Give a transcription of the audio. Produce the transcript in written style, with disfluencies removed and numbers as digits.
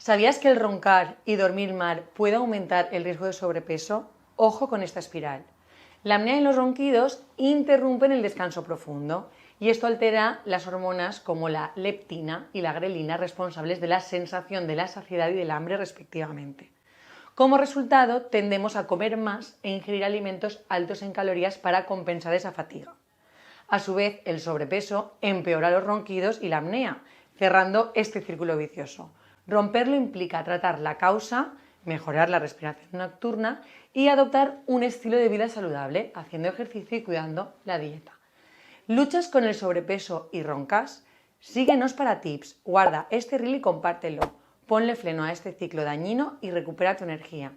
¿Sabías que el roncar y dormir mal puede aumentar el riesgo de sobrepeso? Ojo con esta espiral. La apnea y los ronquidos interrumpen el descanso profundo y esto altera las hormonas como la leptina y la grelina, responsables de la sensación de la saciedad y del hambre respectivamente. Como resultado, tendemos a comer más e ingerir alimentos altos en calorías para compensar esa fatiga. A su vez, el sobrepeso empeora los ronquidos y la apnea, cerrando este círculo vicioso. Romperlo implica tratar la causa, mejorar la respiración nocturna y adoptar un estilo de vida saludable, haciendo ejercicio y cuidando la dieta. ¿Luchas con el sobrepeso y roncas? Síguenos para tips, guarda este reel y compártelo. Ponle freno a este ciclo dañino y recupera tu energía.